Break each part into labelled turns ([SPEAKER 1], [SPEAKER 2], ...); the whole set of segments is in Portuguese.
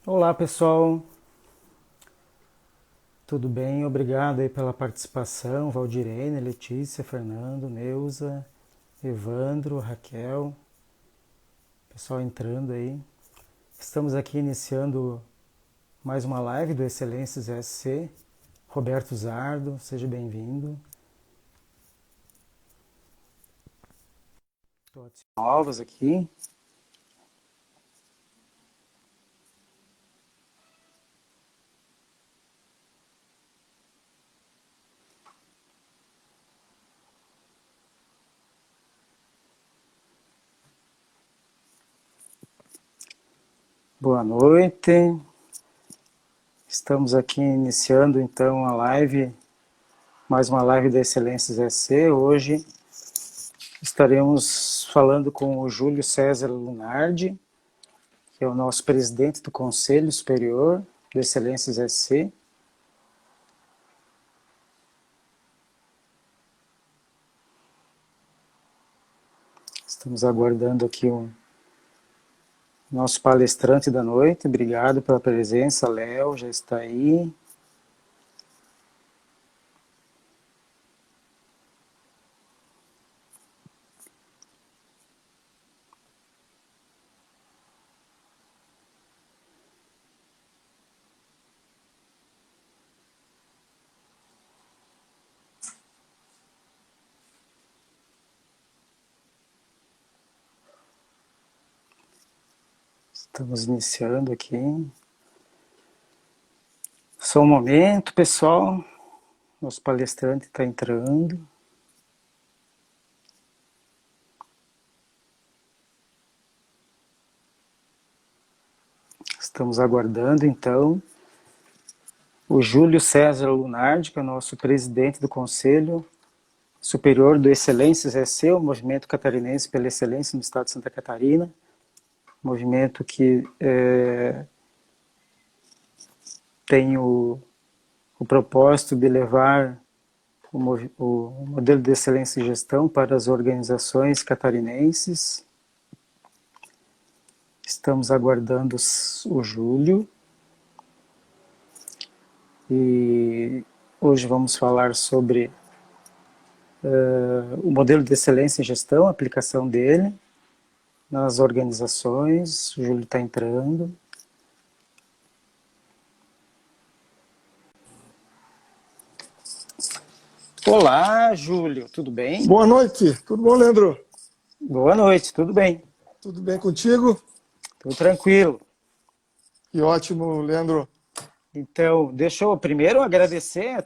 [SPEAKER 1] Olá pessoal, tudo bem? Obrigado aí pela participação, Valdirene, Letícia, Fernando, Neuza, Evandro, Raquel, pessoal entrando aí. Estamos aqui iniciando mais uma live do Excelências SC. Roberto Zardo, seja bem-vindo. Novas aqui. Boa noite. Estamos aqui iniciando então a live, mais uma live da Excelências SC. Hoje estaremos falando com o Júlio César Lunardi, que é o nosso presidente do Conselho Superior do Excelências SC. Estamos aguardando aqui o nosso palestrante da noite. Obrigado pela presença, Léo, já está aí. Estamos iniciando aqui. Só um momento, pessoal. Nosso palestrante está entrando. Estamos aguardando, então, o Júlio César Lunardi, que é o nosso presidente do Conselho Superior do Excelências SC, o Movimento Catarinense pela Excelência no Estado de Santa Catarina. Movimento que tem o propósito de levar o modelo de excelência em gestão para as organizações catarinenses. Estamos aguardando o Júlio. E hoje vamos falar sobre o modelo de excelência em gestão, a aplicação dele nas organizações. O Júlio está entrando. Olá, Júlio, tudo bem?
[SPEAKER 2] Boa noite, tudo bom, Leandro?
[SPEAKER 1] Boa noite, tudo bem?
[SPEAKER 2] Tudo bem contigo?
[SPEAKER 1] Tudo tranquilo.
[SPEAKER 2] Que ótimo, Leandro.
[SPEAKER 1] Então, deixa eu primeiro agradecer a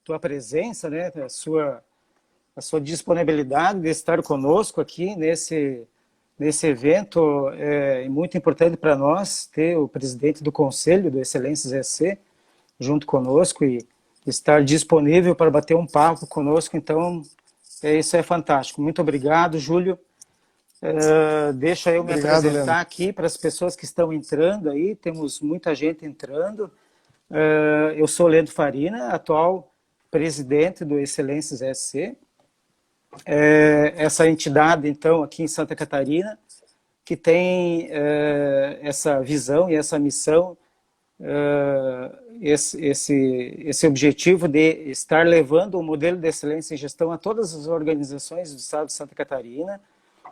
[SPEAKER 1] tua presença, né, a sua disponibilidade de estar conosco aqui nesse evento. É muito importante para nós ter o presidente do Conselho do Excelências SC junto conosco e estar disponível para bater um papo conosco. Então, isso é fantástico. Muito obrigado, Júlio. Deixa eu me
[SPEAKER 2] Obrigado,
[SPEAKER 1] apresentar
[SPEAKER 2] Leandro.
[SPEAKER 1] aqui para as pessoas que estão entrando aí. Temos muita gente entrando. Eu sou Leandro Farina, atual presidente do Excelências SC. Essa entidade, então, aqui em Santa Catarina, que tem essa visão e essa missão, esse objetivo de estar levando o modelo de excelência em gestão a todas as organizações do estado de Santa Catarina,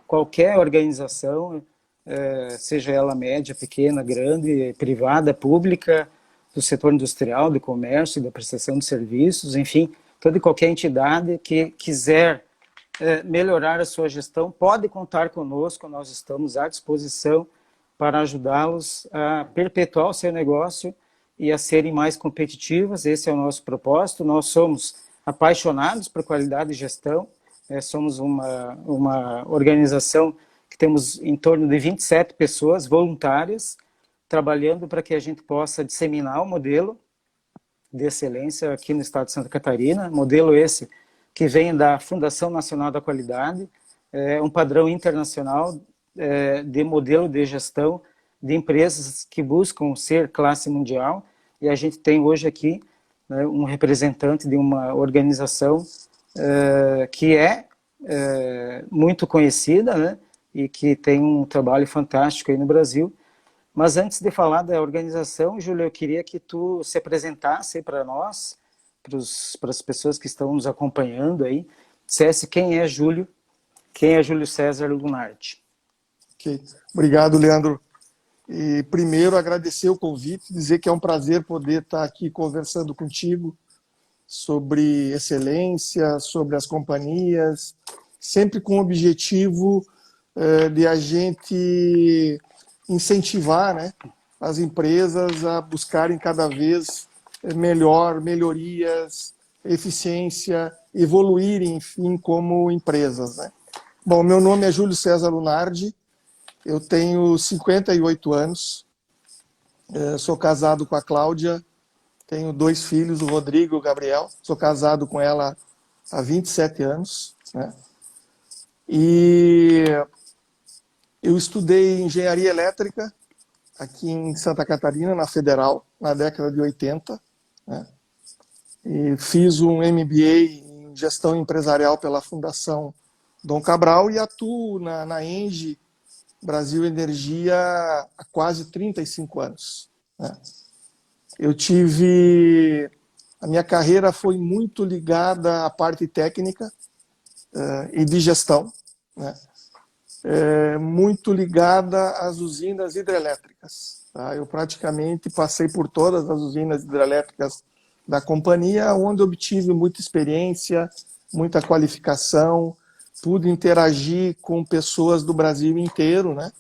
[SPEAKER 1] qualquer organização, seja ela média, pequena, grande, privada, pública, do setor industrial, do comércio, da prestação de serviços, enfim, toda e qualquer entidade que quiser melhorar a sua gestão, pode contar conosco, nós estamos à disposição para ajudá-los a perpetuar o seu negócio e a serem mais competitivos. Esse é o nosso propósito. Nós somos apaixonados por qualidade de gestão, somos uma organização que temos em torno de 27 pessoas voluntárias, trabalhando para que a gente possa disseminar o modelo de excelência aqui no estado de Santa Catarina, modelo esse que vem da Fundação Nacional da Qualidade, um padrão internacional de modelo de gestão de empresas que buscam ser classe mundial, e a gente tem hoje aqui, né, um representante de uma organização que é muito conhecida, né, e que tem um trabalho fantástico aí no Brasil, Mas antes de falar da organização, Júlio, eu queria que tu se apresentasse para nós, para as pessoas que estão nos acompanhando aí, dissesse quem é Júlio César Lunardi.
[SPEAKER 2] Ok. Obrigado, Leandro. E primeiro agradecer o convite, dizer que é um prazer poder estar aqui conversando contigo sobre excelência, sobre as companhias, sempre com o objetivo de a gente incentivar, né, as empresas a buscarem cada vez melhorias, eficiência, evoluírem, enfim, como empresas, né? Bom, meu nome é Júlio César Lunardi, eu tenho 58 anos, sou casado com a Cláudia, tenho 2 filhos, o Rodrigo e o Gabriel, sou casado com ela há 27 anos, né? E eu estudei engenharia elétrica aqui em Santa Catarina, na Federal, na década de 80, né? E fiz um MBA em gestão empresarial pela Fundação Dom Cabral e atuo na ENGIE Brasil Energia há quase 35 anos, né? A minha carreira foi muito ligada à parte técnica e de gestão, né? Muito ligada às usinas hidrelétricas, tá? Eu praticamente passei por todas as usinas hidrelétricas da companhia, onde obtive muita experiência, muita qualificação, pude interagir com pessoas do Brasil inteiro, né?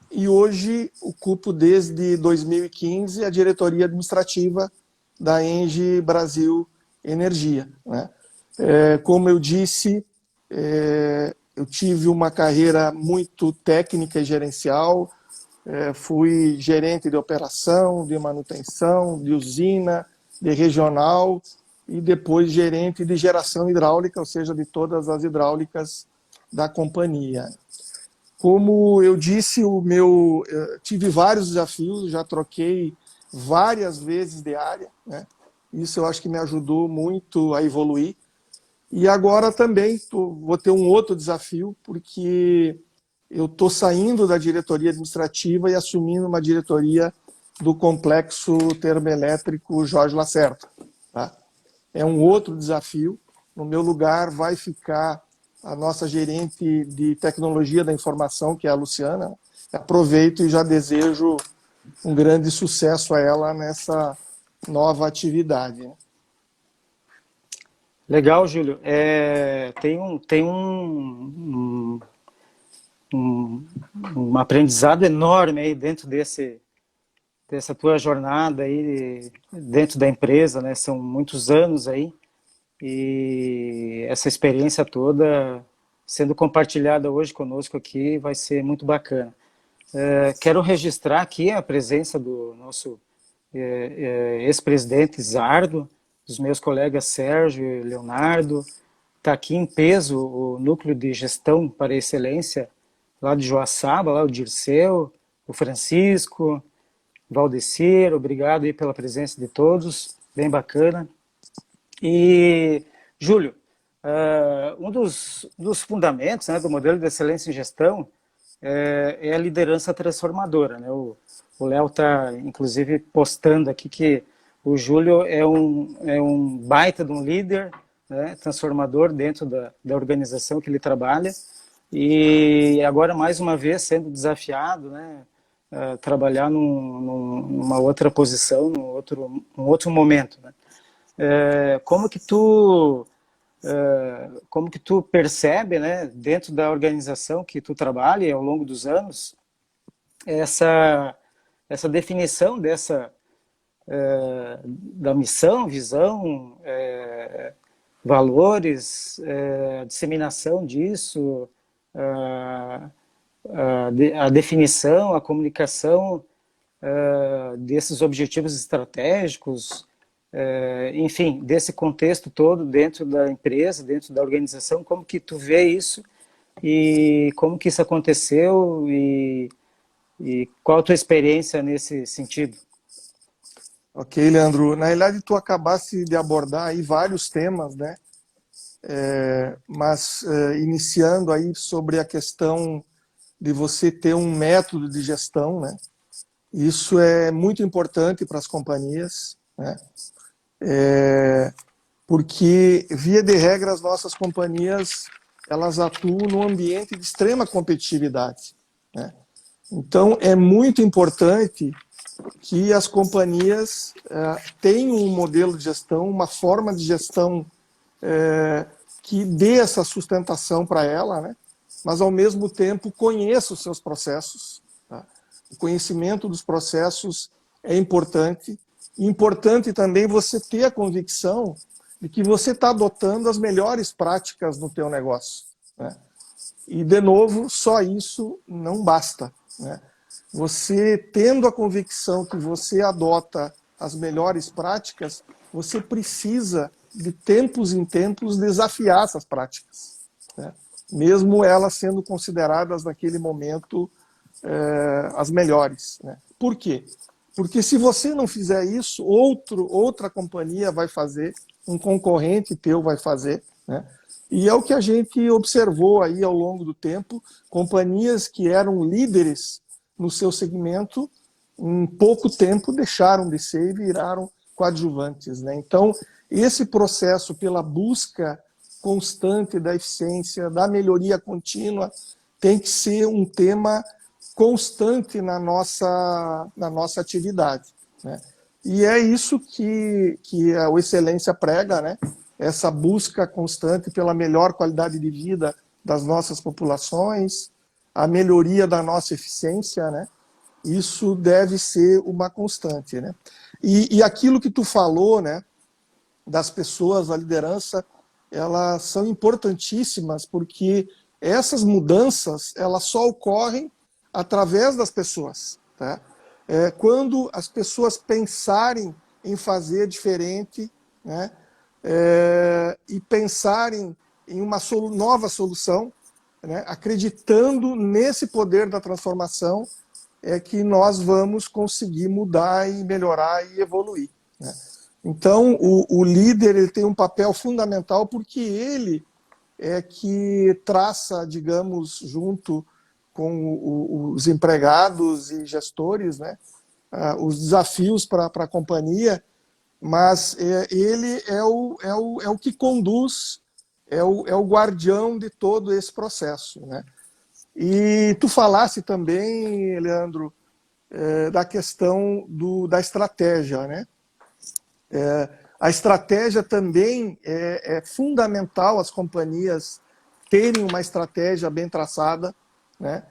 [SPEAKER 2] E hoje ocupo desde 2015 a diretoria administrativa da ENGIE Brasil Energia, né? Como eu disse, eu tive uma carreira muito técnica e gerencial, fui gerente de operação, de manutenção, de usina, de regional e depois gerente de geração hidráulica, ou seja, de todas as hidráulicas da companhia. Como eu disse, tive vários desafios, já troquei várias vezes de área, né? Isso eu acho que me ajudou muito a evoluir. E agora também vou ter um outro desafio, porque eu estou saindo da diretoria administrativa e assumindo uma diretoria do complexo termoelétrico Jorge Lacerda, tá? É um outro desafio. No meu lugar vai ficar a nossa gerente de tecnologia da informação, que é a Luciana. Aproveito e já desejo um grande sucesso a ela nessa nova atividade, né?
[SPEAKER 1] Legal, Júlio. Tem um aprendizado enorme aí dentro dessa tua jornada aí dentro da empresa, né? São muitos anos aí e essa experiência toda sendo compartilhada hoje conosco aqui vai ser muito bacana. Quero registrar aqui a presença do nosso ex-presidente Zardo, dos meus colegas Sérgio e Leonardo. Está aqui em peso o Núcleo de Gestão para a Excelência, lá de Joaçaba, lá o Dirceu, o Francisco, Valdecir, obrigado aí pela presença de todos, bem bacana. E, Júlio, um dos fundamentos, né, do modelo de excelência em gestão é a liderança transformadora, né? O Léo está, inclusive, postando aqui que o Júlio é um baita de um líder, né, transformador dentro da organização que ele trabalha e agora, mais uma vez, sendo desafiado, né, a trabalhar numa outra posição, num outro momento, né? Como que tu percebe, né, dentro da organização que tu trabalha ao longo dos anos, essa definição da missão, visão, valores, a disseminação disso, a definição, a comunicação desses objetivos estratégicos, enfim, desse contexto todo dentro da empresa, dentro da organização, como que tu vê isso e como que isso aconteceu e qual a tua experiência nesse sentido?
[SPEAKER 2] Ok, Leandro. Na realidade, tu acabaste de abordar aí vários temas, né? Mas iniciando aí sobre a questão de você ter um método de gestão, né? Isso é muito importante para as companhias, né? Porque, via de regra, as nossas companhias elas atuam num ambiente de extrema competitividade, né? Então, é muito importante que as companhias tenham um modelo de gestão, uma forma de gestão que dê essa sustentação para ela, né? Mas, ao mesmo tempo, conheça os seus processos. Tá? O conhecimento dos processos é importante. Importante também você ter a convicção de que você está adotando as melhores práticas no teu negócio, né? E, de novo, só isso não basta, né? Você, tendo a convicção que você adota as melhores práticas, você precisa, de tempos em tempos, desafiar essas práticas, né? Mesmo elas sendo consideradas, naquele momento, as melhores, né? Por quê? Porque se você não fizer isso, outra companhia vai fazer, um concorrente teu vai fazer, né? E é o que a gente observou aí ao longo do tempo, companhias que eram líderes no seu segmento, em pouco tempo deixaram de ser e viraram coadjuvantes, né? Então, esse processo pela busca constante da eficiência, da melhoria contínua, tem que ser um tema constante na nossa atividade, né? E é isso que a Excelência prega, né? Essa busca constante pela melhor qualidade de vida das nossas populações, a melhoria da nossa eficiência, né? Isso deve ser uma constante, né? E aquilo que tu falou, né, das pessoas, a liderança, elas são importantíssimas, porque essas mudanças elas só ocorrem através das pessoas, tá? Quando as pessoas pensarem em fazer diferente, né, e pensarem em uma nova solução, né, acreditando nesse poder da transformação, é que nós vamos conseguir mudar e melhorar e evoluir, né? Então, o líder ele tem um papel fundamental, porque ele é que traça, digamos, junto com os empregados e gestores, né, os desafios para a companhia, mas ele é o que conduz, é o guardião de todo esse processo, né? E tu falasse também, Leandro, da questão da estratégia, né? A estratégia também é fundamental as companhias terem uma estratégia bem traçada, né?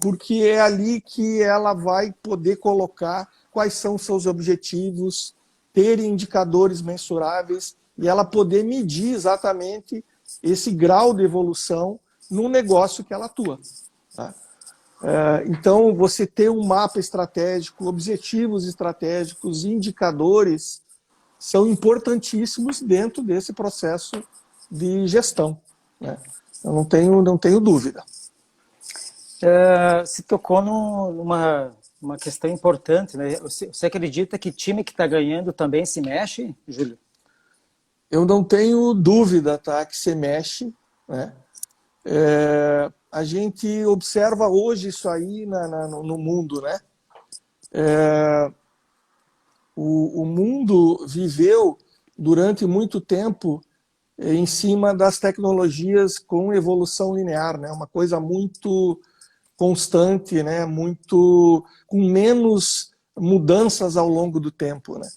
[SPEAKER 2] Porque é ali que ela vai poder colocar quais são os seus objetivos, ter indicadores mensuráveis e ela poder medir exatamente esse grau de evolução no negócio que ela atua, tá? Então, você ter um mapa estratégico, objetivos estratégicos, indicadores, são importantíssimos dentro desse processo de gestão, né? Eu não tenho dúvida.
[SPEAKER 1] Se tocou numa uma questão importante, né? Você acredita que time que está ganhando também se mexe, Júlio?
[SPEAKER 2] Eu não tenho dúvida, tá, que se mexe, né? A gente observa hoje isso aí no mundo, né? O mundo viveu durante muito tempo em cima das tecnologias com evolução linear, né? Uma coisa muito constante, né? Muito com menos mudanças ao longo do tempo, né?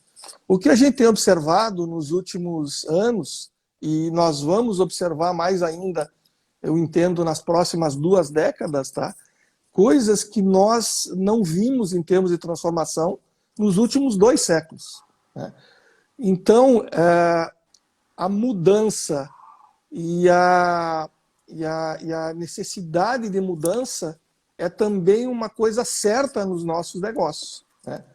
[SPEAKER 2] O que a gente tem observado nos últimos anos, e nós vamos observar mais ainda, eu entendo, nas próximas 2 décadas, tá? Coisas que nós não vimos em termos de transformação nos últimos 2 séculos, né? Então, a mudança e a necessidade de mudança é também uma coisa certa nos nossos negócios, né?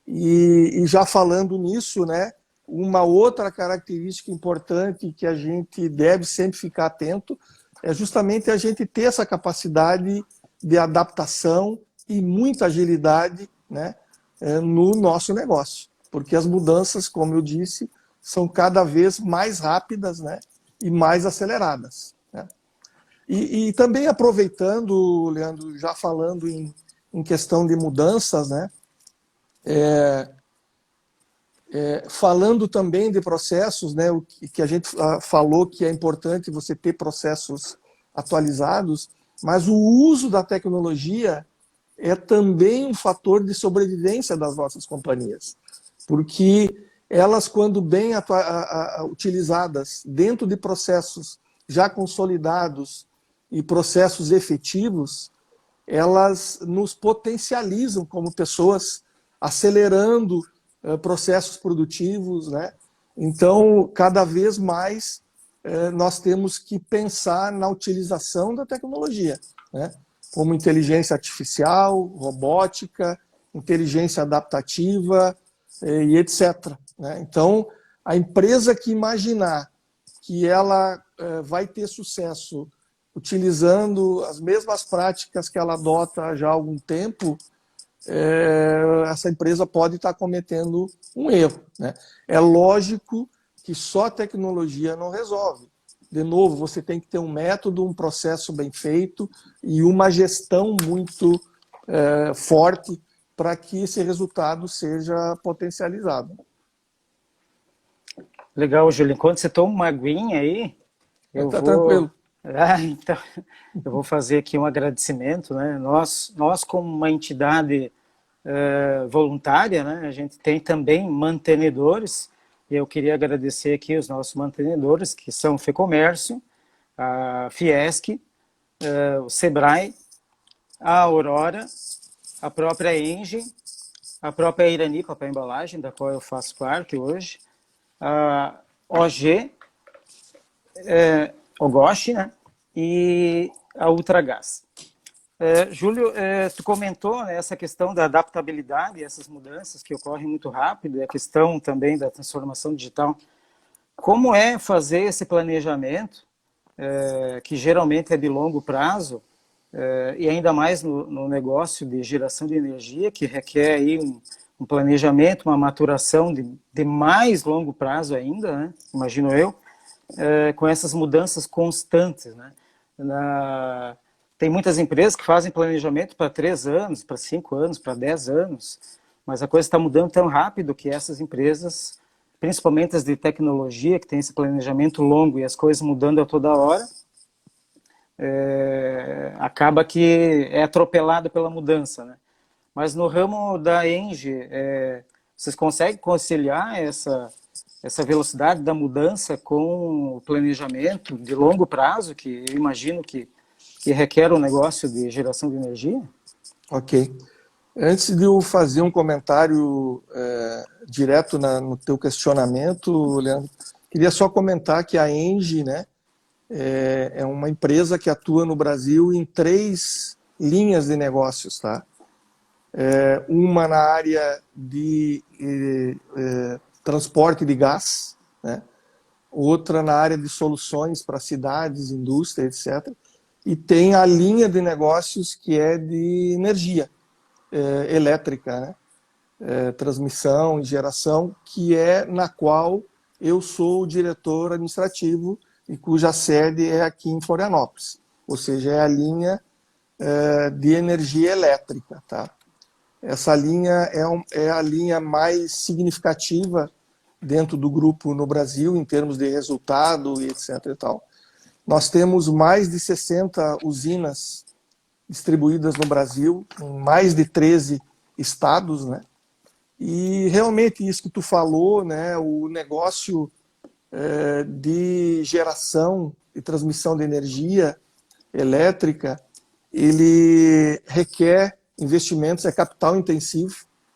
[SPEAKER 2] E já falando nisso, né, uma outra característica importante que a gente deve sempre ficar atento é justamente a gente ter essa capacidade de adaptação e muita agilidade, né, no nosso negócio. Porque as mudanças, como eu disse, são cada vez mais rápidas, né, e mais aceleradas, né? E também aproveitando, Leandro, já falando em questão de mudanças, né? Falando também de processos, né? O que a gente falou que é importante você ter processos atualizados, mas o uso da tecnologia é também um fator de sobrevivência das nossas companhias, porque elas, quando bem utilizadas dentro de processos já consolidados e processos efetivos, elas nos potencializam como pessoas, acelerando processos produtivos, né? Então, cada vez mais nós temos que pensar na utilização da tecnologia, né? Como inteligência artificial, robótica, inteligência adaptativa e etc. Né? Então, a empresa que imaginar que ela vai ter sucesso utilizando as mesmas práticas que ela adota já há algum tempo, essa empresa pode estar cometendo um erro, né? É lógico que só a tecnologia não resolve. De novo, você tem que ter um método, um processo bem feito e uma gestão muito forte para que esse resultado seja potencializado.
[SPEAKER 1] Legal, Júlio. Enquanto você toma uma aguinha aí,
[SPEAKER 2] Tá tranquilo.
[SPEAKER 1] Então, eu vou fazer aqui um agradecimento, né? Nós como uma entidade voluntária, né? A gente tem também mantenedores, e eu queria agradecer aqui os nossos mantenedores, que são o FEComércio, a Fiesc, o Sebrae, a Aurora, a própria Engie, a própria Irani Papel Embalagem, da qual eu faço parte hoje, a OG, Ogoshi, né? E a Ultragás. Júlio, tu comentou, né, essa questão da adaptabilidade, essas mudanças que ocorrem muito rápido, e a questão também da transformação digital. Como é fazer esse planejamento, que geralmente é de longo prazo, e ainda mais no negócio de geração de energia, que requer aí um planejamento, uma maturação de mais longo prazo ainda, né, imagino eu, com essas mudanças constantes, né? Tem muitas empresas que fazem planejamento para 3 anos, para 5 anos, para 10 anos, mas a coisa está mudando tão rápido que essas empresas, principalmente as de tecnologia, que tem esse planejamento longo e as coisas mudando a toda hora, acaba que é atropelado pela mudança, né? Mas no ramo da Engie, vocês conseguem conciliar essa velocidade da mudança com o planejamento de longo prazo, que eu imagino que requer um negócio de geração de energia?
[SPEAKER 2] Ok. Antes de eu fazer um comentário direto no teu questionamento, Leandro, queria só comentar que a Engie, né, é uma empresa que atua no Brasil em 3 linhas de negócios, tá? Uma na área de transporte de gás, né? Outra na área de soluções para cidades, indústria, etc. E tem a linha de negócios que é de energia elétrica, né? Transmissão e geração, que é na qual eu sou o diretor administrativo e cuja sede é aqui em Florianópolis. Ou seja, é a linha de energia elétrica, tá? Essa linha é a linha mais significativa dentro do grupo no Brasil, em termos de resultado e etc. e tal. Nós temos mais de 60 usinas distribuídas no Brasil, em mais de 13 estados, né? E realmente isso que tu falou, né, o negócio de geração e transmissão de energia elétrica, ele requer investimentos, é capital intensivo,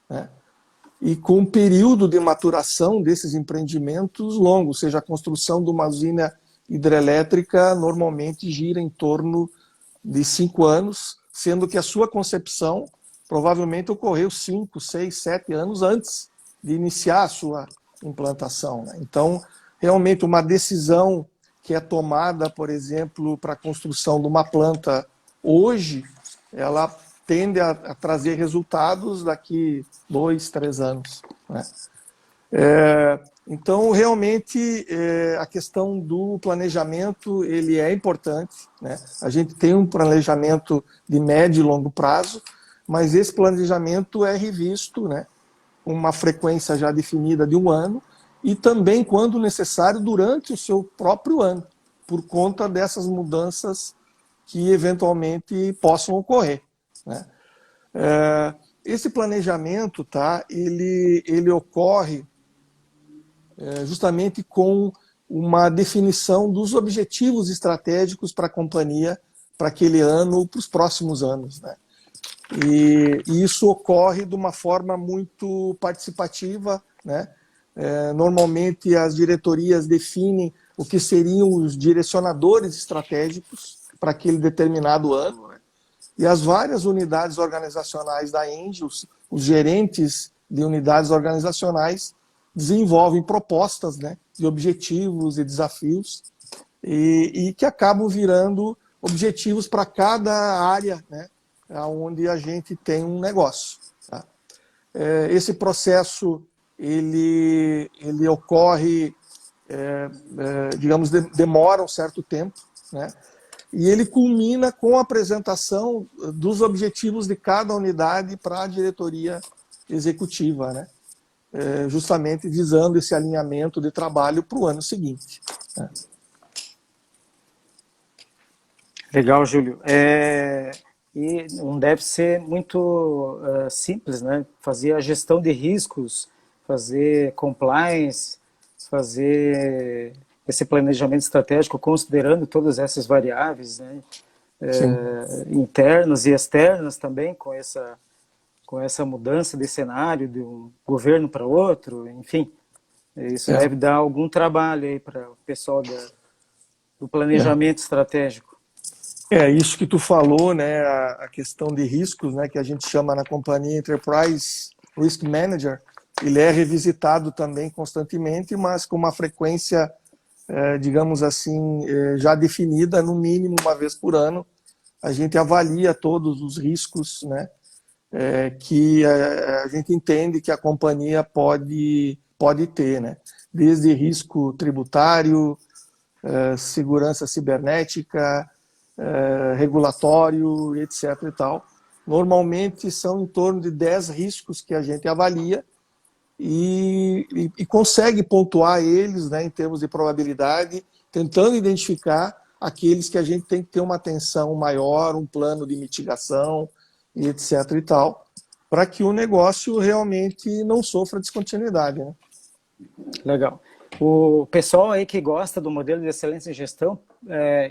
[SPEAKER 2] né? E com um período de maturação desses empreendimentos longo, ou seja, a construção de uma usina hidrelétrica normalmente gira em torno de 5 anos, sendo que a sua concepção provavelmente ocorreu 5, 6, 7 anos antes de iniciar a sua implantação, né? Então, realmente uma decisão que é tomada, por exemplo, para a construção de uma planta hoje, ela tende a trazer resultados daqui 2, 3 anos, né? Então, realmente, a questão do planejamento, ele é importante, né? A gente tem um planejamento de médio e longo prazo, mas esse planejamento é revisto, né? Uma frequência já definida de um ano, e também, quando necessário, durante o seu próprio ano, por conta dessas mudanças que eventualmente possam ocorrer, né? Esse planejamento, tá, ele ocorre justamente com uma definição dos objetivos estratégicos para a companhia para aquele ano ou para os próximos anos, né? E isso ocorre de uma forma muito participativa, né? Normalmente as diretorias definem o que seriam os direcionadores estratégicos para aquele determinado ano, né? E as várias unidades organizacionais da ENGIE, os gerentes de unidades organizacionais, desenvolvem propostas, né, de objetivos e desafios e que acabam virando objetivos para cada área, né, onde a gente tem um negócio. Tá? Esse processo ele ocorre, digamos, demora um certo tempo, né? E ele culmina com a apresentação dos objetivos de cada unidade para a diretoria executiva, né? Justamente visando esse alinhamento de trabalho para o ano seguinte, né?
[SPEAKER 1] Legal, Júlio. E não deve ser muito simples, né? Fazer a gestão de riscos, fazer compliance, fazer esse planejamento estratégico considerando todas essas variáveis, né? Internas e externas também, com essa mudança de cenário de um governo para outro, enfim. Isso deve dar algum trabalho aí para o pessoal do planejamento estratégico.
[SPEAKER 2] Isso que tu falou, né, a questão de riscos, né, que a gente chama na companhia Enterprise Risk Manager, ele é revisitado também constantemente, mas com uma frequência, digamos assim, já definida, no mínimo uma vez por ano. A gente avalia todos os riscos, né, que a gente entende que a companhia pode ter, né, desde risco tributário, segurança cibernética, regulatório, etc. e tal. Normalmente são em torno de 10 riscos que a gente avalia e consegue pontuar eles, né, em termos de probabilidade, tentando identificar aqueles que a gente tem que ter uma atenção maior, um plano de mitigação, e etc. e tal, para que o negócio realmente não sofra descontinuidade, né?
[SPEAKER 1] Legal. O pessoal aí que gosta do modelo de excelência em gestão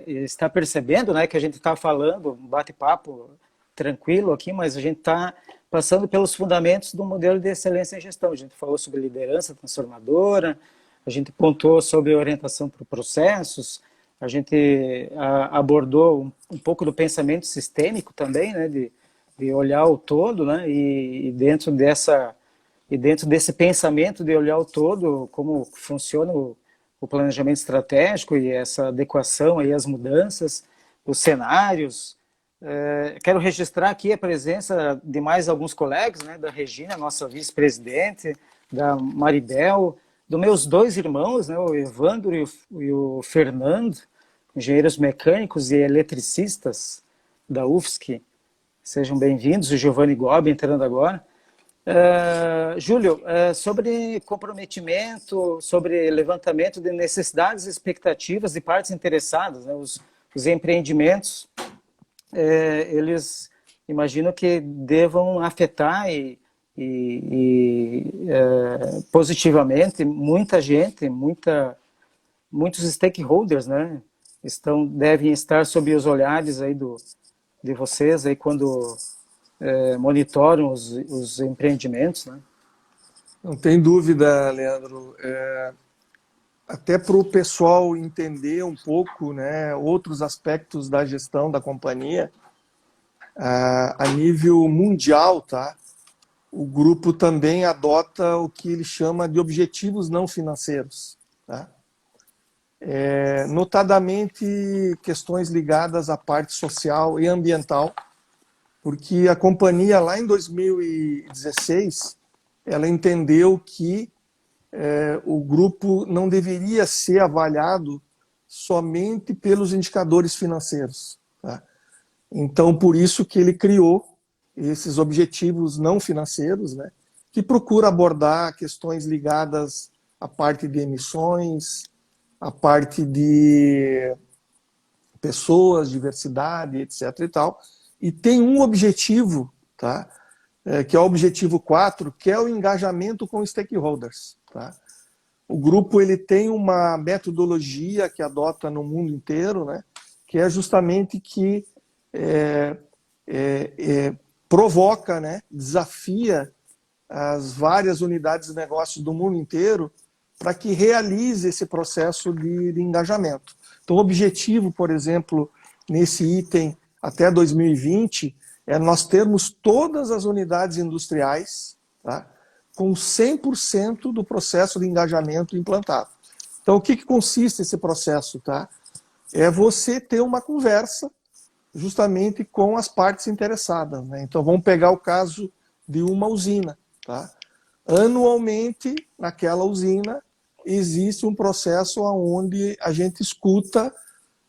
[SPEAKER 1] está percebendo, né, que a gente está falando, um bate-papo tranquilo aqui, mas a gente está passando pelos fundamentos do modelo de excelência em gestão. A gente falou sobre liderança transformadora, a gente pontuou sobre orientação para processos, a gente abordou um pouco do pensamento sistêmico também, né, de olhar o todo, né, e dentro desse pensamento de olhar o todo, como funciona o planejamento estratégico e essa adequação aí às mudanças, os cenários. Quero registrar aqui a presença de mais alguns colegas, né, da Regina, nossa vice-presidente, da Maribel, dos meus dois irmãos, né, o Evandro e o Fernando, engenheiros mecânicos e eletricistas da UFSC. Sejam bem-vindos, o Giovanni Gobi entrando agora. Júlio, sobre comprometimento, sobre levantamento de necessidades e expectativas de partes interessadas, né, os empreendimentos, eles imagino que devam afetar positivamente muita gente, muitos stakeholders, né, devem estar sob os olhares aí de vocês aí quando monitoram os empreendimentos, né?
[SPEAKER 2] Não tem dúvida, Leandro. Até para o pessoal entender um pouco, né, outros aspectos da gestão da companhia, a nível mundial, tá? O grupo também adota o que ele chama de objetivos não financeiros, tá? Notadamente questões ligadas à parte social e ambiental, porque a companhia lá em 2016 ela entendeu que o grupo não deveria ser avaliado somente pelos indicadores financeiros. Tá? Então, por isso que ele criou esses objetivos não financeiros, né, que procura abordar questões ligadas à parte de emissões, à parte de pessoas, diversidade, etc. e tal. E tem um objetivo, tá, que é o objetivo 4, que é o engajamento com stakeholders. Tá? O grupo ele tem uma metodologia que adota no mundo inteiro, né, que é justamente que provoca, né, desafia as várias unidades de negócios do mundo inteiro para que realize esse processo de engajamento. Então, o objetivo, por exemplo, nesse item até 2020, é nós termos todas as unidades industriais, tá, com 100% do processo de engajamento implantado. Então, o que consiste esse processo? Tá? É você ter uma conversa justamente com as partes interessadas. Né? Então, vamos pegar o caso de uma usina. Tá? Anualmente, naquela usina, existe um processo onde a gente escuta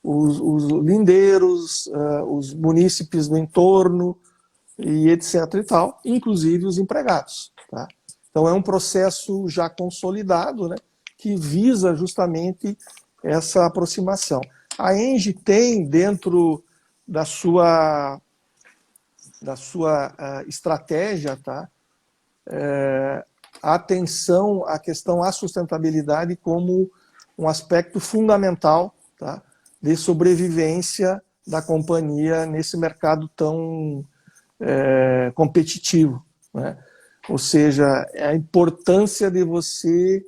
[SPEAKER 2] os lindeiros, os munícipes do entorno, e etc. e tal, inclusive os empregados. Tá? Então, é um processo já consolidado, né, que visa justamente essa aproximação. A ENGIE tem, dentro da sua estratégia, tá, atenção à questão à sustentabilidade como um aspecto fundamental, tá, de sobrevivência da companhia nesse mercado tão competitivo. Né? Ou seja, a importância de você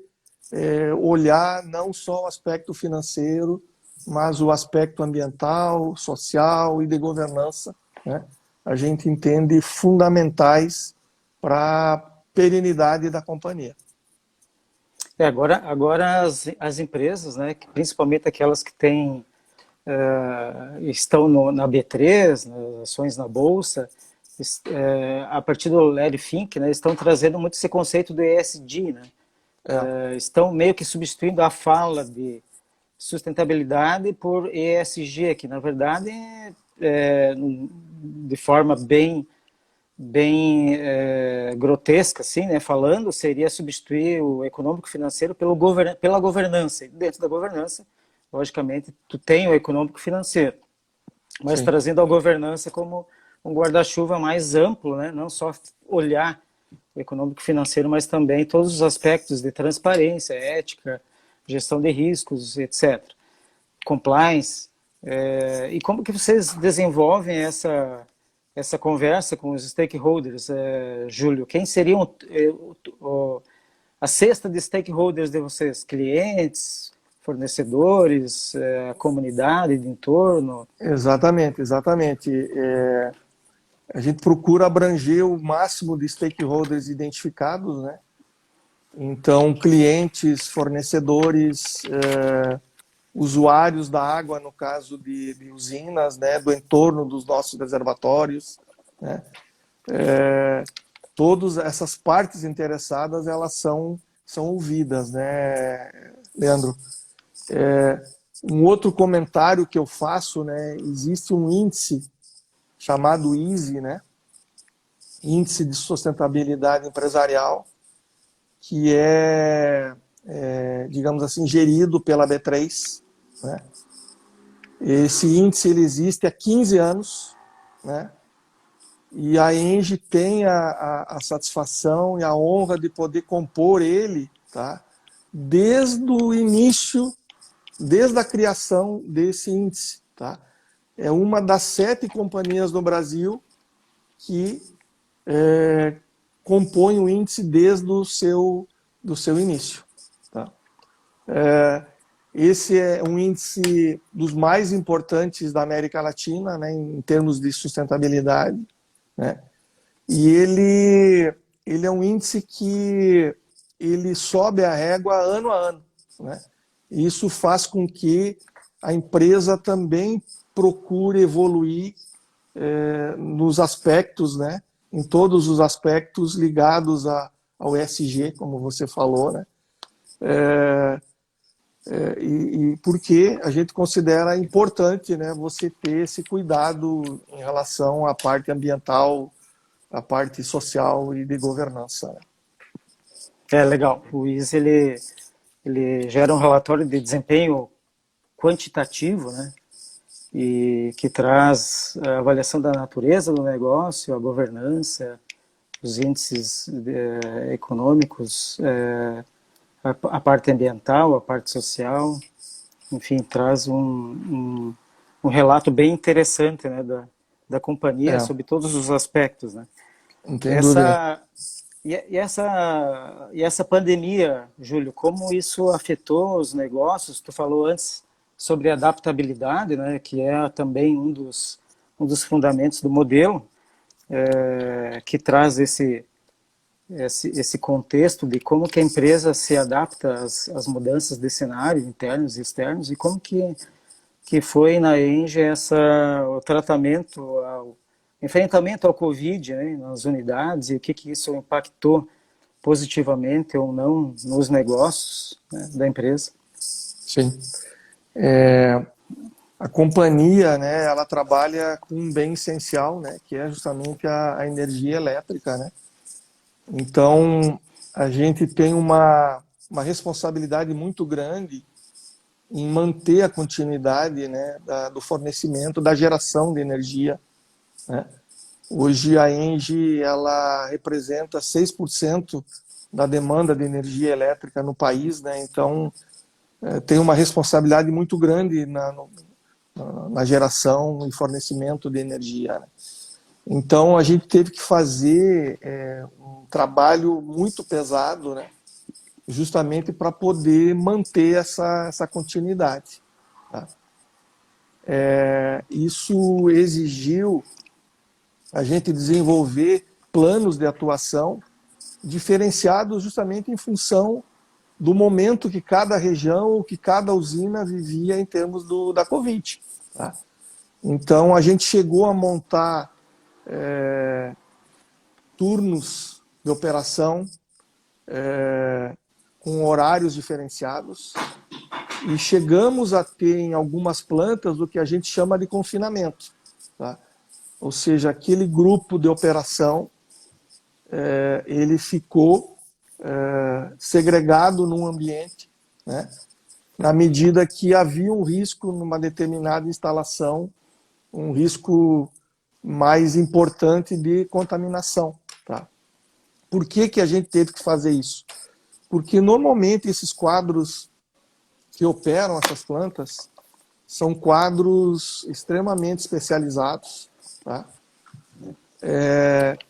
[SPEAKER 2] olhar não só o aspecto financeiro, mas o aspecto ambiental, social e de governança, né? A gente entende fundamentais para a perenidade da companhia.
[SPEAKER 1] Agora as empresas, né, principalmente aquelas que têm, estão na B3, nas ações na Bolsa, a partir do Larry Fink, né, estão trazendo muito esse conceito do ESG, né? Estão meio que substituindo a fala de sustentabilidade por ESG, que na verdade de forma bem grotesca, assim, né, falando, seria substituir o econômico-financeiro pela governança. E dentro da governança, logicamente, tu tem o econômico-financeiro, mas sim, trazendo a governança como um guarda-chuva mais amplo, né, não só olhar o econômico-financeiro, mas também todos os aspectos de transparência, ética, gestão de riscos, etc. Compliance. E como que vocês desenvolvem essa conversa com os stakeholders, Júlio? Quem seriam a cesta de stakeholders de vocês? Clientes, fornecedores, a comunidade de entorno?
[SPEAKER 2] Exatamente, exatamente. A gente procura abranger o máximo de stakeholders identificados, né? Então, clientes, fornecedores, usuários da água, no caso de usinas, né, do entorno dos nossos reservatórios, né? Todas essas partes interessadas, elas são ouvidas, né, Leandro? Um outro comentário que eu faço, né, existe um índice chamado ISE, né, Índice de Sustentabilidade Empresarial, que digamos assim, gerido pela B3. Né? Esse índice ele existe há 15 anos, né? E a ENGIE tem a satisfação e a honra de poder compor ele, tá? Desde o início, desde a criação desse índice. Tá? É uma das 7 companhias no Brasil que compõe o índice desde do seu início. Tá? Esse é um índice dos mais importantes da América Latina, né, em termos de sustentabilidade. Né? E ele é um índice que ele sobe a régua ano a ano. Né? E isso faz com que a empresa também procure evoluir nos aspectos, né, em todos os aspectos ligados ao ESG, como você falou, né? E porque a gente considera importante, né, você ter esse cuidado em relação à parte ambiental, à parte social e de governança, né?
[SPEAKER 1] É legal. O IS ele gera um relatório de desempenho quantitativo, né? E que traz a avaliação da natureza do negócio, a governança, os índices econômicos, a parte ambiental, a parte social, enfim, traz um relato bem interessante, né, da companhia
[SPEAKER 2] É,
[SPEAKER 1] sobre todos os aspectos, né?
[SPEAKER 2] não tem dúvida.
[SPEAKER 1] Essa e essa pandemia, Júlio, como isso afetou os negócios? Tu falou antes sobre adaptabilidade, né, que é também um dos fundamentos do modelo, que traz esse contexto de como que a empresa se adapta às mudanças de cenário internos e externos e como que foi na Enge o tratamento, o enfrentamento ao Covid, né, nas unidades e o que isso impactou positivamente ou não nos negócios, né, da empresa.
[SPEAKER 2] Sim. A companhia, né, ela trabalha com um bem essencial, né, que é justamente a energia elétrica, né? Então, a gente tem uma responsabilidade muito grande em manter a continuidade, né, do fornecimento, da geração de energia, né? Hoje a Engie ela representa 6% da demanda de energia elétrica no país, né? Então, tem uma responsabilidade muito grande na geração e fornecimento de energia, né? Então, a gente teve que fazer um trabalho muito pesado, né, justamente para poder manter essa continuidade. Tá? Isso exigiu a gente desenvolver planos de atuação diferenciados justamente em função do momento que cada região ou que cada usina vivia em termos da Covid. Tá? Então, a gente chegou a montar turnos de operação com horários diferenciados e chegamos a ter em algumas plantas o que a gente chama de confinamento. Tá? Ou seja, aquele grupo de operação ele ficou segregado num ambiente, né, na medida que havia um risco numa determinada instalação, um risco mais importante de contaminação. Tá? Por que a gente teve que fazer isso? Porque normalmente esses quadros que operam essas plantas são quadros extremamente especializados, tá?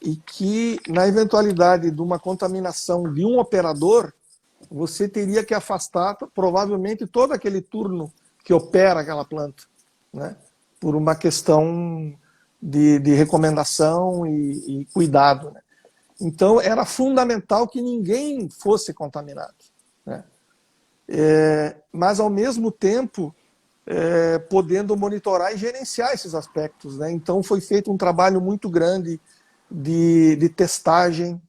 [SPEAKER 2] E que, na eventualidade de uma contaminação de um operador, você teria que afastar provavelmente todo aquele turno que opera aquela planta, né? Por uma questão de recomendação e cuidado, né? Então, era fundamental que ninguém fosse contaminado, né? Mas, ao mesmo tempo, podendo monitorar e gerenciar esses aspectos, né? Então, foi feito um trabalho muito grande de testagem,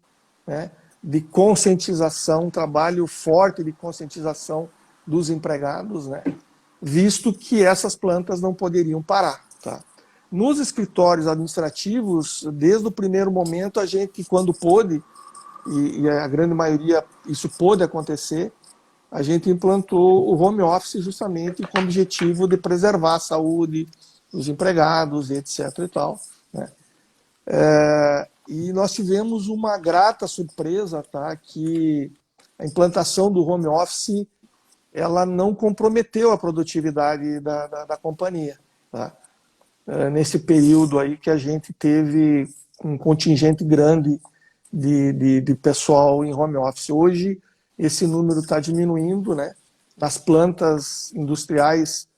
[SPEAKER 2] né? De conscientização, um trabalho forte de conscientização dos empregados, né? Visto que essas plantas não poderiam parar. Tá? Nos escritórios administrativos, desde o primeiro momento, a gente, quando pôde, e a grande maioria isso pôde acontecer, a gente implantou o home office justamente com o objetivo de preservar a saúde dos empregados, etc. e tal, né? E nós tivemos uma grata surpresa, tá? Que a implantação do home office ela não comprometeu a produtividade da companhia, tá? Nesse período aí que a gente teve um contingente grande de pessoal em home office. Hoje, esse número está diminuindo, né? Nas plantas industriais,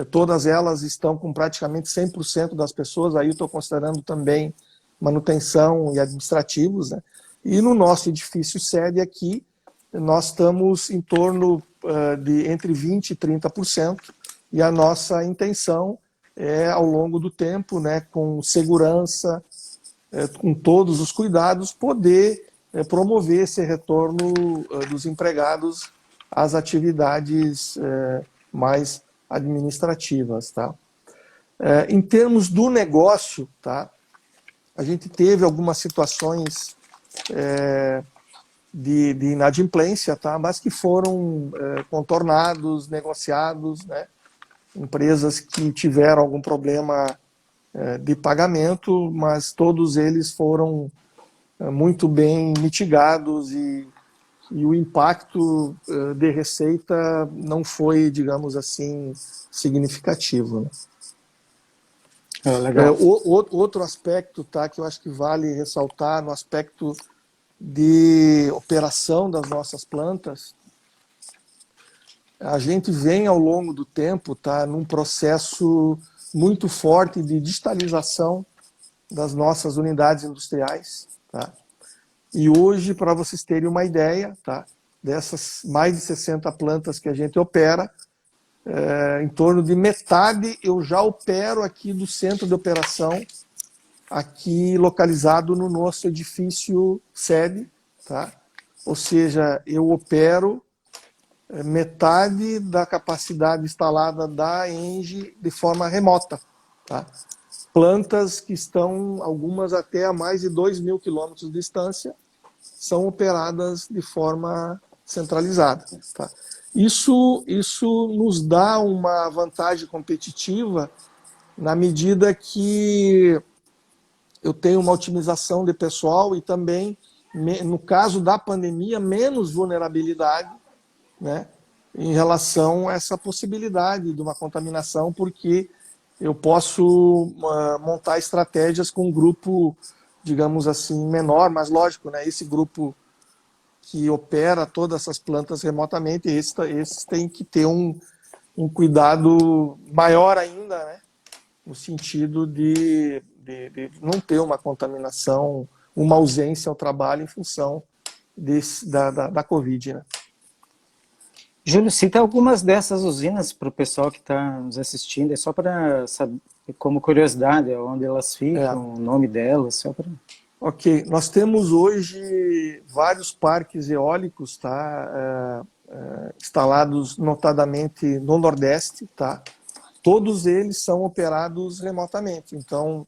[SPEAKER 2] todas elas estão com praticamente 100% das pessoas, aí eu estou considerando também manutenção e administrativos, né? E no nosso edifício sede aqui, nós estamos em torno de entre 20% e 30%, e a nossa intenção é, ao longo do tempo, né, com segurança, com todos os cuidados, poder promover esse retorno dos empregados às atividades mais administrativas, tá? Em termos do negócio, tá? A gente teve algumas situações de inadimplência, tá? Mas que foram contornados, negociados, né? Empresas que tiveram algum problema de pagamento, mas todos eles foram muito bem mitigados e o impacto de receita não foi, digamos assim, significativo, né?
[SPEAKER 1] Legal.
[SPEAKER 2] Outro aspecto, tá, que eu acho que vale ressaltar no aspecto de operação das nossas plantas, a gente vem ao longo do tempo, tá, num processo muito forte de digitalização das nossas unidades industriais, tá? E hoje, para vocês terem uma ideia, tá, dessas mais de 60 plantas que a gente opera, em torno de metade eu já opero aqui do centro de operação, aqui localizado no nosso edifício sede, tá? Ou seja, eu opero metade da capacidade instalada da ENGIE de forma remota, tá? Plantas que estão, algumas até a mais de 2.000 quilômetros de distância, são operadas de forma centralizada, tá? Isso nos dá uma vantagem competitiva na medida que eu tenho uma otimização de pessoal e também, no caso da pandemia, menos vulnerabilidade, né, em relação a essa possibilidade de uma contaminação, porque eu posso montar estratégias com um grupo, digamos assim, menor, mas lógico, né, esse grupo que opera todas essas plantas remotamente, esses têm que ter um cuidado maior ainda, né, no sentido de não ter uma contaminação, uma ausência ao trabalho em função da Covid, né?
[SPEAKER 1] Júlio, cita algumas dessas usinas para o pessoal que está nos assistindo, é só para saber, como curiosidade, onde elas ficam, o nome delas, só para...
[SPEAKER 2] Ok, nós temos hoje vários parques eólicos, tá, instalados notadamente no Nordeste, tá? Todos eles são operados remotamente. Então,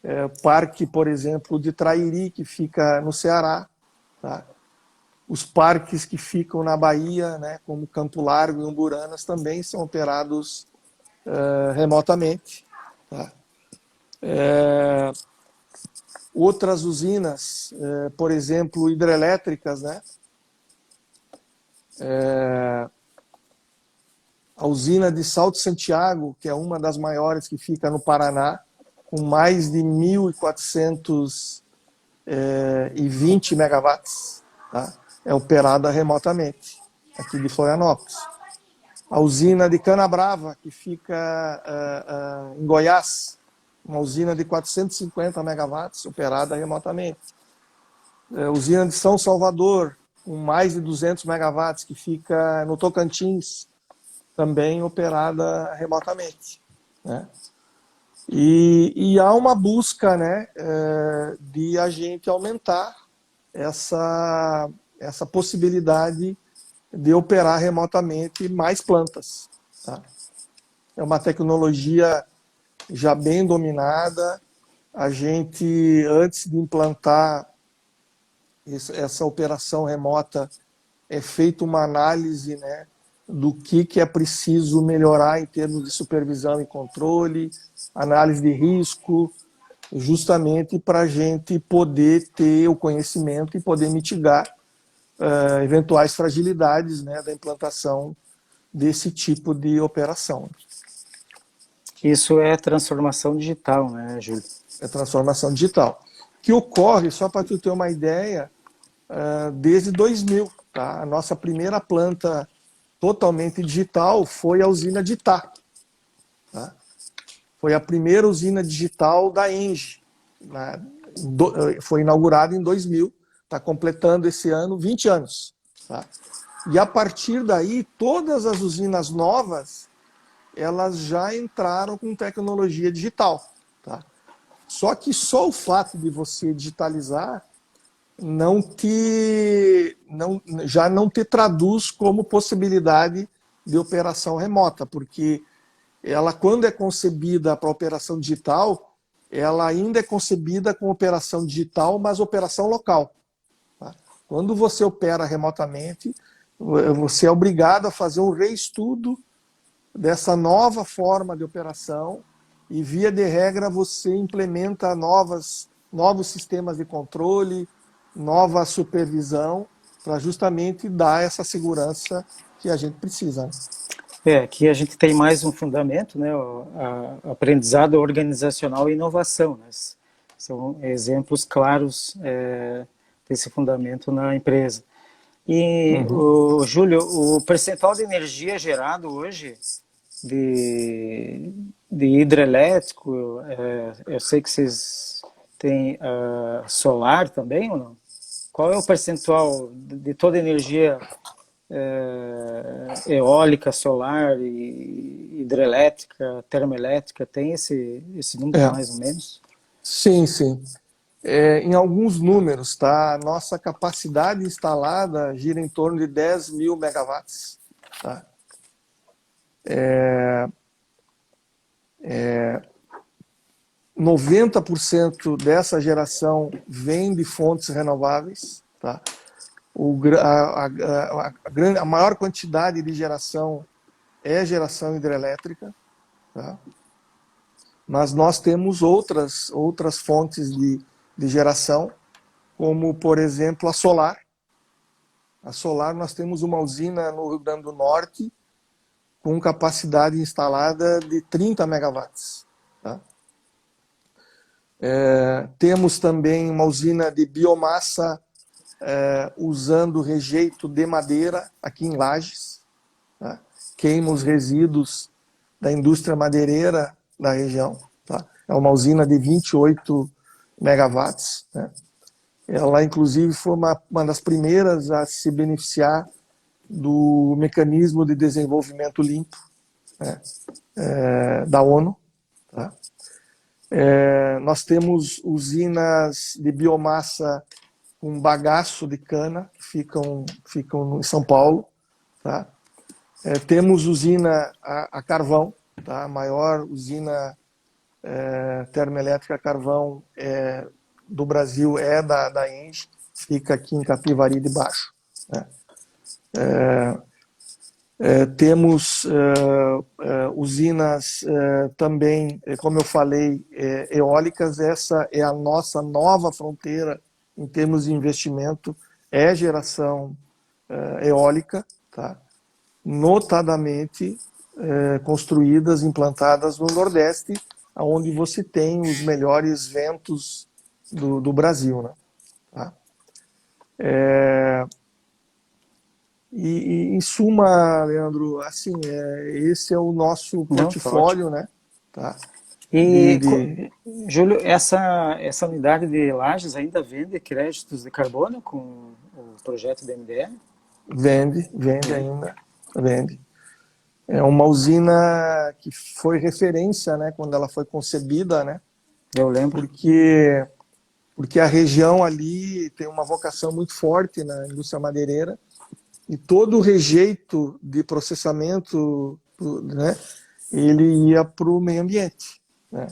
[SPEAKER 2] o parque, por exemplo, de Trairi, que fica no Ceará, tá? Os parques que ficam na Bahia, né, como Campo Largo e Umburanas, também são operados remotamente, tá? Outras usinas, por exemplo, hidrelétricas, né? A usina de Salto Santiago, que é uma das maiores que fica no Paraná, com mais de 1.420 megawatts, tá? É operada remotamente, aqui de Florianópolis. A usina de Canabrava, que fica em Goiás, uma usina de 450 megawatts, operada remotamente. A usina de São Salvador, com mais de 200 megawatts, que fica no Tocantins, também operada remotamente, né? E há uma busca, né, de a gente aumentar essa possibilidade de operar remotamente mais plantas, tá? É uma tecnologia já bem dominada. A gente, antes de implantar essa operação remota, é feita uma análise, né, do que é preciso melhorar em termos de supervisão e controle, análise de risco, justamente para a gente poder ter o conhecimento e poder mitigar eventuais fragilidades, né, da implantação desse tipo de operação.
[SPEAKER 1] Isso é transformação digital, né, Júlio?
[SPEAKER 2] É transformação digital. Que ocorre, só para tu ter uma ideia, desde 2000. Tá? A nossa primeira planta totalmente digital foi a usina de Itá. Tá? Foi a primeira usina digital da ENGIE. Né? Foi inaugurada em 2000. Está completando esse ano 20 anos. Tá? E a partir daí, todas as usinas novas, elas já entraram com tecnologia digital. Tá? Só que só o fato de você digitalizar não já não te traduz como possibilidade de operação remota, porque ela, quando é concebida para operação digital, ela ainda é concebida com operação digital, mas operação local. Tá? Quando você opera remotamente, você é obrigado a fazer um reestudo dessa nova forma de operação e, via de regra, você implementa novos sistemas de controle, nova supervisão, para justamente dar essa segurança que a gente precisa.
[SPEAKER 1] Aqui a gente tem mais um fundamento, né, aprendizado organizacional e inovação. Né? São exemplos claros desse fundamento na empresa. E, Júlio, o percentual de energia gerado hoje de hidrelétrico, eu sei que vocês têm solar também ou não? Qual é o percentual de toda a energia eólica, solar, e hidrelétrica, termoelétrica? Tem esse número mais ou menos?
[SPEAKER 2] Sim, sim. Em alguns números, tá? A nossa capacidade instalada gira em torno de 10 mil megawatts. Tá? 90% dessa geração vem de fontes renováveis. Tá? A maior quantidade de geração é geração hidrelétrica. Tá? Mas nós temos outras fontes de geração, como, por exemplo, a solar. A solar, nós temos uma usina no Rio Grande do Norte com capacidade instalada de 30 megawatts. Tá? Temos também uma usina de biomassa usando rejeito de madeira aqui em Lages. Tá? Queima os resíduos da indústria madeireira da região. Tá? É uma usina de 28 megawatts. Né? Ela, inclusive, foi uma das primeiras a se beneficiar do mecanismo de desenvolvimento limpo, né? Da ONU. Tá? Nós temos usinas de biomassa com bagaço de cana, que ficam em São Paulo. Tá? Temos usina a carvão, tá? A maior usina termoelétrica a carvão do Brasil é da ENGIE, fica aqui em Capivari de Baixo. Né? Temos usinas também, como eu falei, eólicas. Essa é a nossa nova fronteira em termos de investimento, geração eólica, tá? Notadamente construídas, implantadas no Nordeste, onde você tem os melhores ventos do Brasil. Né? Tá? E, em suma, Leandro, assim, esse é o nosso portfólio, né? Tá?
[SPEAKER 1] Júlio, essa unidade de Lages ainda vende créditos de carbono com o projeto da MDL?
[SPEAKER 2] Vende ainda, vende. É uma usina que foi referência, né, quando ela foi concebida, né?
[SPEAKER 1] Eu lembro.
[SPEAKER 2] Porque a região ali tem uma vocação muito forte na indústria madeireira, e todo o rejeito de processamento, né, ele ia para o meio ambiente. Né?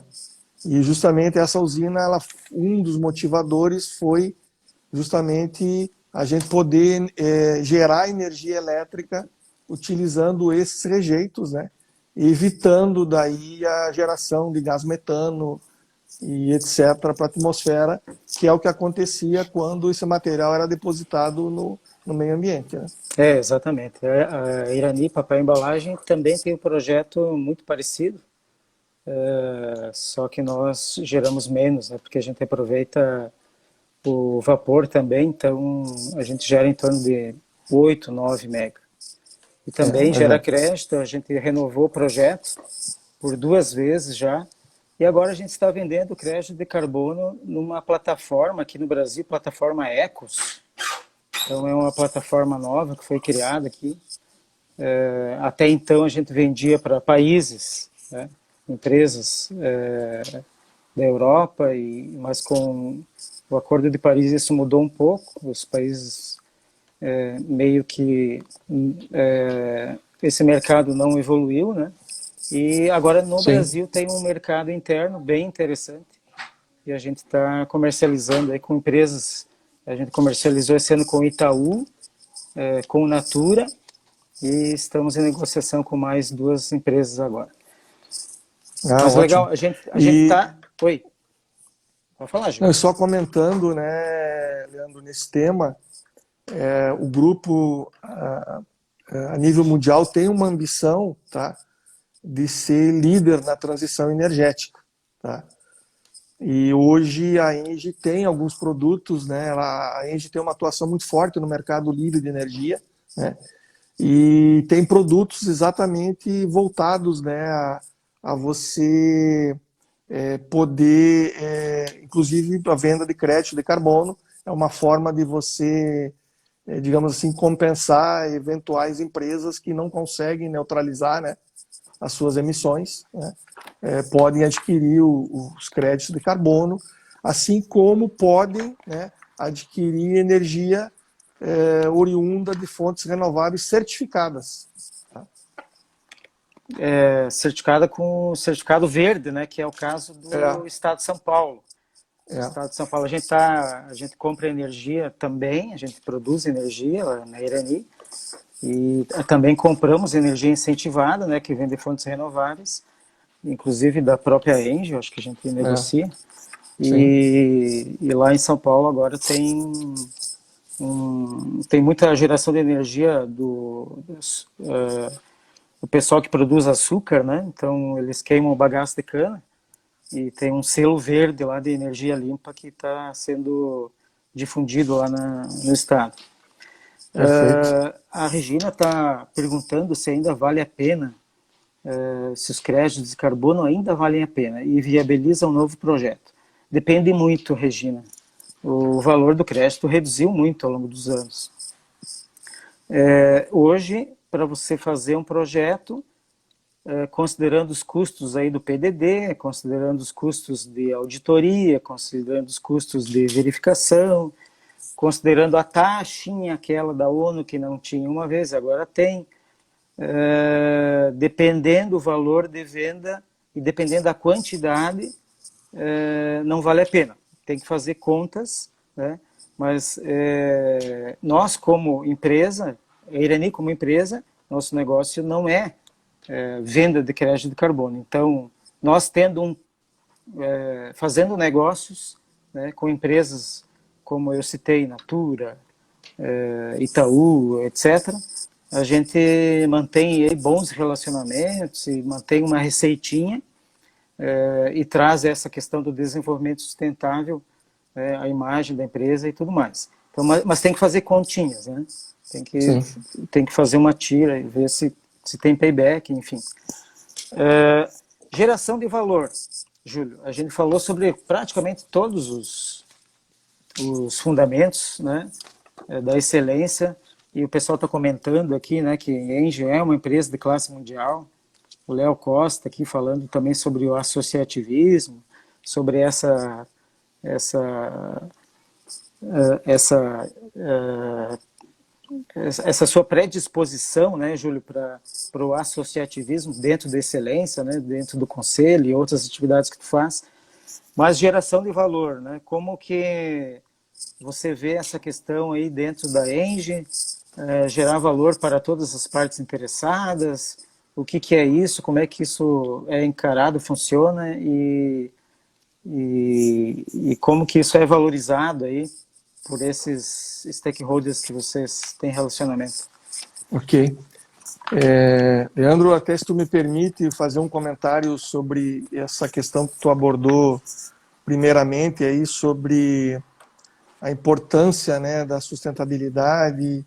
[SPEAKER 2] E justamente essa usina, um dos motivadores foi justamente a gente poder gerar energia elétrica utilizando esses rejeitos, né, evitando daí a geração de gás metano e etc. para a atmosfera, que é o que acontecia quando esse material era depositado no meio ambiente. Né?
[SPEAKER 1] Exatamente. A Irani Papel Embalagem também tem um projeto muito parecido, só que nós geramos menos, né, porque a gente aproveita o vapor também, então a gente gera em torno de 8, 9 mega. E também gera crédito, a gente renovou o projeto por 2 vezes já, e agora a gente está vendendo crédito de carbono numa plataforma aqui no Brasil, plataforma Ecos. Então é uma plataforma nova que foi criada aqui. Até então a gente vendia para países, né, empresas da Europa, mas com o Acordo de Paris isso mudou um pouco. Os países meio que esse mercado não evoluiu, né? E agora no
[SPEAKER 2] Sim.
[SPEAKER 1] Brasil tem um mercado interno bem interessante e a gente está comercializando aí com empresas. A gente comercializou esse ano com o Itaú, com o Natura, e estamos em negociação com mais 2 empresas agora.
[SPEAKER 2] Ah,
[SPEAKER 1] Mas legal,
[SPEAKER 2] ótimo.
[SPEAKER 1] a gente tá... Oi, pode falar,
[SPEAKER 2] Não,
[SPEAKER 1] Gil.
[SPEAKER 2] e só comentando, né, Leandro, nesse tema, o grupo, a nível mundial, tem uma ambição, tá, de ser líder na transição energética. Tá? E hoje a Engie tem alguns produtos, né, a Engie tem uma atuação muito forte no mercado livre de energia, né, e tem produtos exatamente voltados, né, a você poder, inclusive a venda de crédito de carbono, é uma forma de você, digamos assim, compensar eventuais empresas que não conseguem neutralizar, né, as suas emissões, né, podem adquirir os créditos de carbono, assim como podem, né, adquirir energia oriunda de fontes renováveis certificadas. Tá?
[SPEAKER 1] Certificada com certificado verde, né, que é o caso do
[SPEAKER 2] É,
[SPEAKER 1] Estado de São Paulo. No
[SPEAKER 2] é,
[SPEAKER 1] Estado de São Paulo a gente compra energia também, a gente produz energia lá na Irani, e também compramos energia incentivada, né, que vem de fontes renováveis, inclusive da própria Engie, acho que a gente negocia.
[SPEAKER 2] sim,
[SPEAKER 1] E lá em São Paulo agora tem muita geração de energia do pessoal que produz açúcar, né? Então eles queimam o bagaço de cana e tem um selo verde lá de energia limpa que está sendo difundido lá no estado.
[SPEAKER 2] perfeito.
[SPEAKER 1] A Regina está perguntando se ainda vale a pena, se os créditos de carbono ainda valem a pena e viabiliza um novo projeto. Depende muito, Regina. O valor do crédito reduziu muito ao longo dos anos. Hoje, para você fazer um projeto, considerando os custos aí do PDD, considerando os custos de auditoria, considerando os custos de verificação, considerando a taxinha aquela da ONU que não tinha uma vez, agora tem, dependendo do valor de venda e dependendo da quantidade, não vale a pena. Tem que fazer contas, né? Mas nós como empresa, a Irani como empresa, nosso negócio não é venda de crédito de carbono. Então, nós fazendo negócios, né, com empresas como eu citei, Natura, Itaú, etc., a gente mantém aí bons relacionamentos e mantém uma receitinha e traz essa questão do desenvolvimento sustentável, a imagem da empresa e tudo mais. Então, mas tem que fazer continhas, né?
[SPEAKER 2] Sim.
[SPEAKER 1] Tem que fazer uma tira e ver se tem payback, enfim. Geração de valor, Júlio. A gente falou sobre praticamente todos os fundamentos, né, da excelência, e o pessoal está comentando aqui, né, que a Engie é uma empresa de classe mundial. O Léo Costa aqui falando também sobre o associativismo, sobre essa sua predisposição, né, Júlio, para o associativismo dentro da excelência, né, dentro do conselho e outras atividades que tu faz. Mas geração de valor, né, como que você vê essa questão aí dentro da Engie, gerar valor para todas as partes interessadas, o que é isso, como é que isso é encarado, funciona e como que isso é valorizado aí por esses stakeholders que vocês têm relacionamento.
[SPEAKER 2] Ok. Leandro, até se tu me permite fazer um comentário sobre essa questão que tu abordou primeiramente aí sobre a importância, né, da sustentabilidade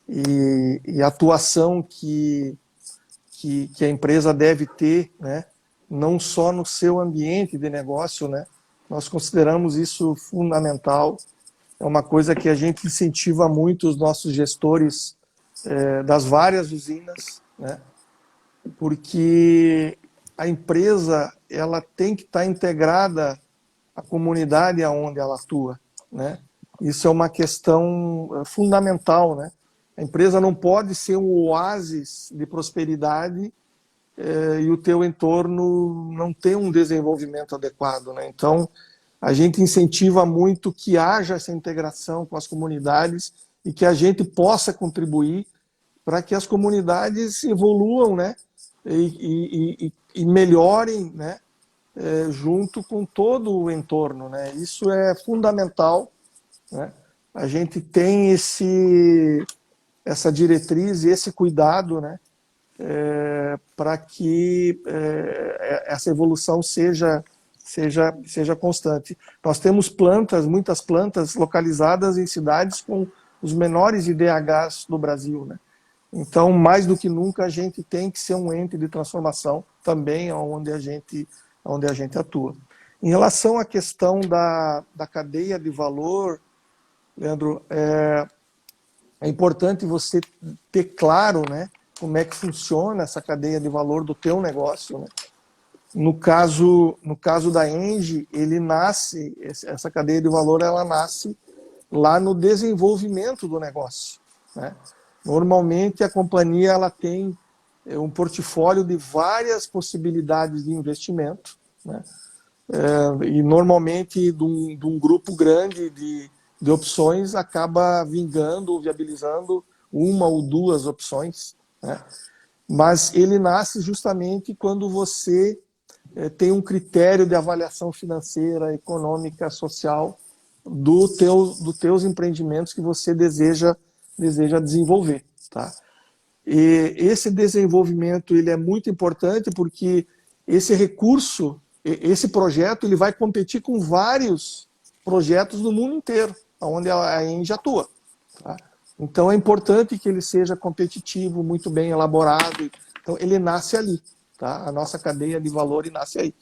[SPEAKER 2] e a atuação que a empresa deve ter, né, não só no seu ambiente de negócio, né, nós consideramos isso fundamental, é uma coisa que a gente incentiva muito os nossos gestores das várias usinas, né, porque a empresa ela tem que estar integrada à comunidade aonde ela atua, né? Isso é uma questão fundamental, né? A empresa não pode ser um oásis de prosperidade e o teu entorno não ter um desenvolvimento adequado, né? Então, a gente incentiva muito que haja essa integração com as comunidades e que a gente possa contribuir para que as comunidades evoluam, né? E melhorem, né? Junto com todo o entorno, né? Isso é fundamental, né? A gente tem essa diretriz e esse cuidado, né? Para que essa evolução seja constante. Nós temos muitas plantas localizadas em cidades com os menores IDHs do Brasil, né? Então, mais do que nunca, a gente tem que ser um ente de transformação também onde a gente atua. Em relação à questão da cadeia de valor, Leandro, é importante você ter claro, né, como é que funciona essa cadeia de valor do teu negócio, né? No caso da Engie, essa cadeia de valor, ela nasce lá no desenvolvimento do negócio, né? Normalmente a companhia ela tem um portfólio de várias possibilidades de investimento, né? E normalmente de um grupo grande de opções acaba vingando ou viabilizando uma ou duas opções, né? Mas ele nasce justamente quando você tem um critério de avaliação financeira, econômica, social dos teus empreendimentos que você deseja desenvolver, tá? E esse desenvolvimento ele é muito importante porque esse recurso, esse projeto, ele vai competir com vários projetos do mundo inteiro, onde a Engie atua, tá? Então é importante que ele seja competitivo, muito bem elaborado. Então ele nasce ali, tá? A nossa cadeia de valor nasce aí.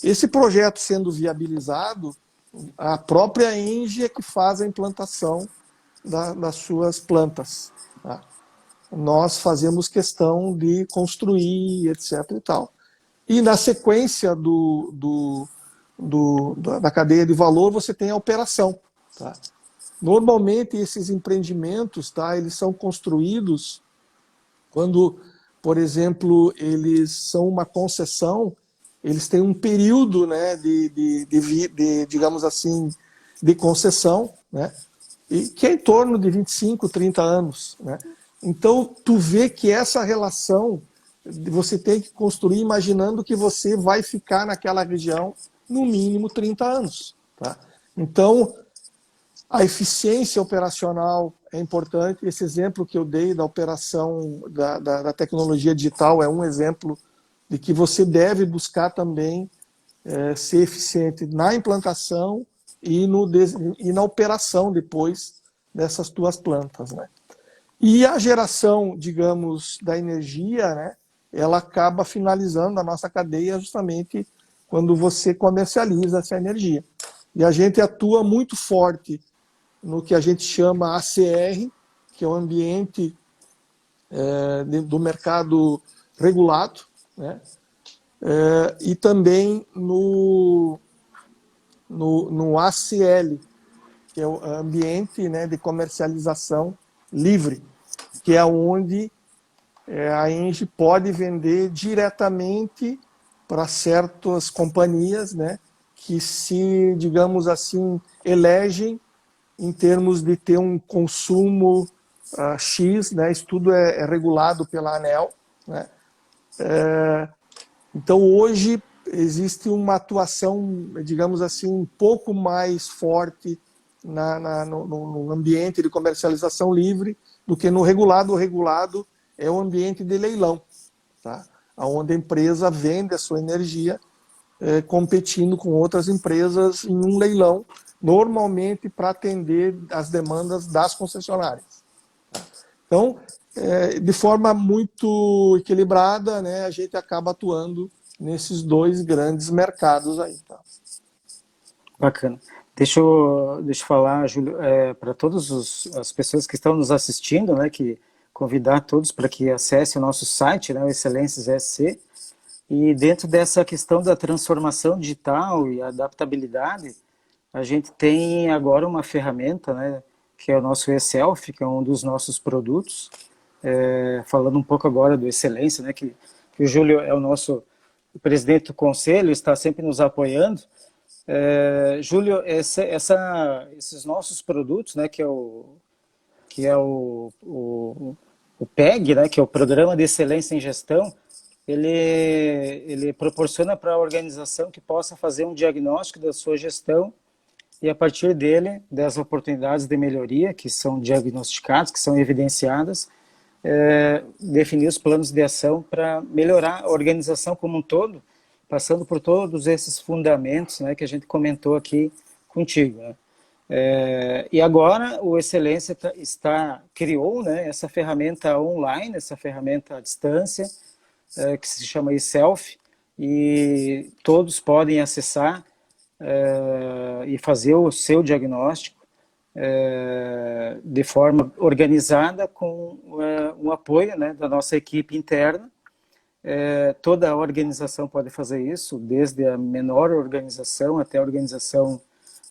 [SPEAKER 2] Esse projeto sendo viabilizado, a própria Engie é que faz a implantação das suas plantas, tá? Nós fazemos questão de construir, etc. e tal. E na sequência da cadeia de valor, você tem a operação, tá? Normalmente, esses empreendimentos, tá, eles são construídos quando, por exemplo, eles são uma concessão, eles têm um período, né, digamos assim, de concessão, né, e que é em torno de 25, 30 anos, né? Então, tu vê que essa relação você tem que construir imaginando que você vai ficar naquela região no mínimo 30 anos, tá? Então, a eficiência operacional é importante. Esse exemplo que eu dei da operação da tecnologia digital é um exemplo de que você deve buscar também ser eficiente na implantação e na operação depois dessas tuas plantas, né? E a geração, digamos, da energia, né, ela acaba finalizando a nossa cadeia justamente quando você comercializa essa energia. E a gente atua muito forte no que a gente chama ACR, que é o ambiente do mercado regulado, né? E também no ACL, que é o ambiente, né, de comercialização livre, que é onde a Engie pode vender diretamente para certas companhias, né, que se, digamos assim, elegem em termos de ter um consumo X, né, isso tudo é regulado pela ANEEL, né? Então, hoje, existe uma atuação, digamos assim, um pouco mais forte no ambiente de comercialização livre do que no regulado. O regulado é o ambiente de leilão, tá? Onde a empresa vende a sua energia competindo com outras empresas em um leilão, normalmente para atender as demandas das concessionárias. Então, de forma muito equilibrada, né, a gente acaba atuando nesses dois grandes mercados aí, tá?
[SPEAKER 1] Bacana. Deixa eu falar, Júlio, para todas as pessoas que estão nos assistindo, né, que convidar todos para que acessem o nosso site, né, o Excelências SC, e dentro dessa questão da transformação digital e adaptabilidade, a gente tem agora uma ferramenta, né, que é o nosso eSelf, que é um dos nossos produtos. Falando um pouco agora do Excelência, né, que o Júlio é o nosso presidente do conselho, está sempre nos apoiando. Júlio, esses nossos produtos, né, que é o PEG, né, que é o Programa de Excelência em Gestão, ele proporciona para a organização que possa fazer um diagnóstico da sua gestão e, a partir dele, das oportunidades de melhoria que são diagnosticadas, que são evidenciadas, definir os planos de ação para melhorar a organização como um todo, passando por todos esses fundamentos, né, que a gente comentou aqui contigo, né? E agora o Excelência criou, né, essa ferramenta online, essa ferramenta à distância, que se chama eSelf, e todos podem acessar e fazer o seu diagnóstico de forma organizada com o apoio, né, da nossa equipe interna. Toda a organização pode fazer isso, desde a menor organização até a organização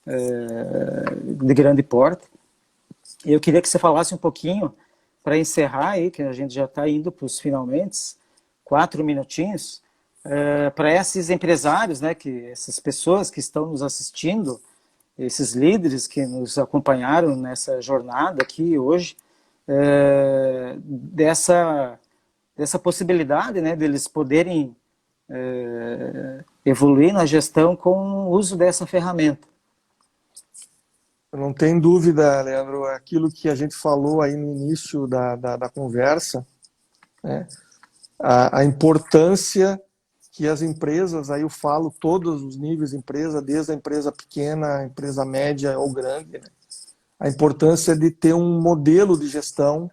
[SPEAKER 1] de grande porte. E eu queria que você falasse um pouquinho, para encerrar aí, que a gente já está indo para os finalmente, 4 minutinhos, para esses empresários, né, essas pessoas que estão nos assistindo, esses líderes que nos acompanharam nessa jornada aqui hoje, dessa possibilidade, né, deles poderem evoluir na gestão com o uso dessa ferramenta.
[SPEAKER 2] Não tem dúvida, Leandro, aquilo que a gente falou aí no início da conversa, né, a importância que as empresas, aí eu falo todos os níveis de empresa, desde a empresa pequena, a empresa média ou grande, né, a importância de ter um modelo de gestão,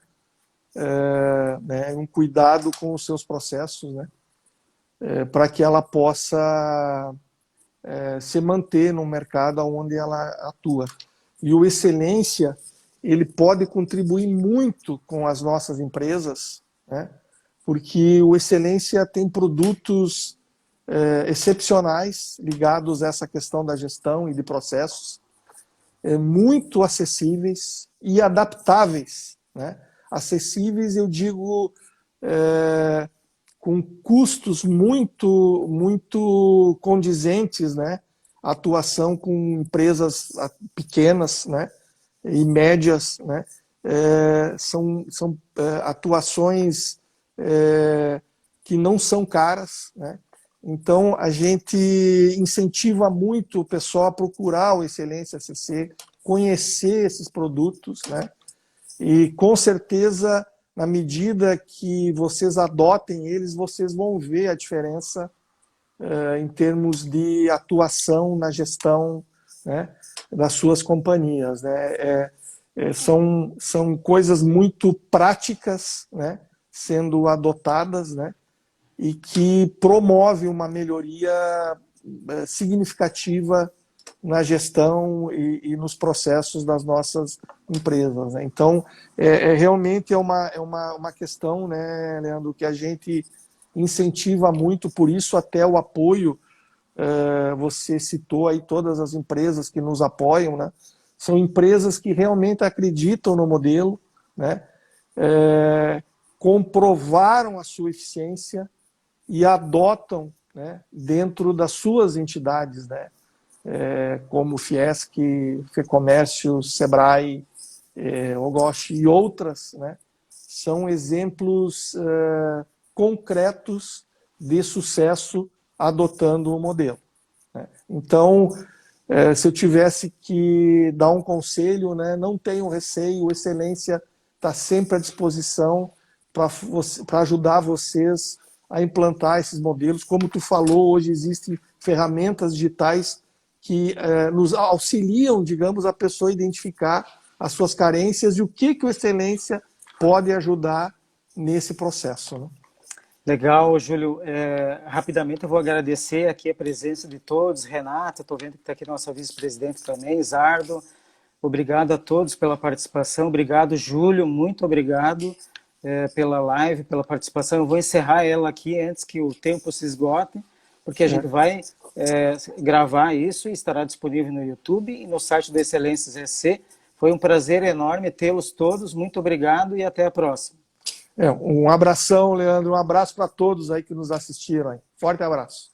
[SPEAKER 2] né, um cuidado com os seus processos, né, para que ela possa se manter no mercado onde ela atua. E o Excelência, ele pode contribuir muito com as nossas empresas, né, porque o Excelência tem produtos excepcionais ligados a essa questão da gestão e de processos, muito acessíveis e adaptáveis, né? Acessíveis, eu digo, com custos muito condizentes, né? A atuação com empresas pequenas, né? E médias, né? São atuações que não são caras, né? Então, a gente incentiva muito o pessoal a procurar o Excelência CC, conhecer esses produtos, né? E, com certeza, na medida que vocês adotem eles, vocês vão ver a diferença em termos de atuação na gestão, né, das suas companhias, né? São coisas muito práticas, né, sendo adotadas, né, e que promove uma melhoria significativa na gestão e nos processos das nossas empresas, né? Então, realmente é uma questão, né, Leandro, que a gente incentiva muito, por isso até o apoio, você citou aí todas as empresas que nos apoiam, né? São empresas que realmente acreditam no modelo, né? Comprovaram a sua eficiência e adotam, né, dentro das suas entidades, né, como Fiesc, Fecomércio, Sebrae, Ogoshi e outras, né, são exemplos concretos de sucesso adotando o modelo, né. Então, se eu tivesse que dar um conselho, né, não tenham receio, o Excelência está sempre à disposição para ajudar vocês a implantar esses modelos. Como tu falou, hoje existem ferramentas digitais que nos auxiliam, digamos, a pessoa a identificar as suas carências e o que o Excelência pode ajudar nesse processo, né?
[SPEAKER 1] Legal, Júlio. Rapidamente eu vou agradecer aqui a presença de todos. Renata, estou vendo que está aqui nossa vice-presidente também, Zardo. Obrigado a todos pela participação. Obrigado, Júlio. Muito obrigado pela live, pela participação. Eu vou encerrar ela aqui antes que o tempo se esgote, porque a gente vai gravar isso e estará disponível no YouTube e no site do Excelências EC. Foi um prazer enorme tê-los todos. Muito obrigado e até a próxima.
[SPEAKER 2] Um abração, Leandro. Um abraço para todos aí que nos assistiram. Forte abraço.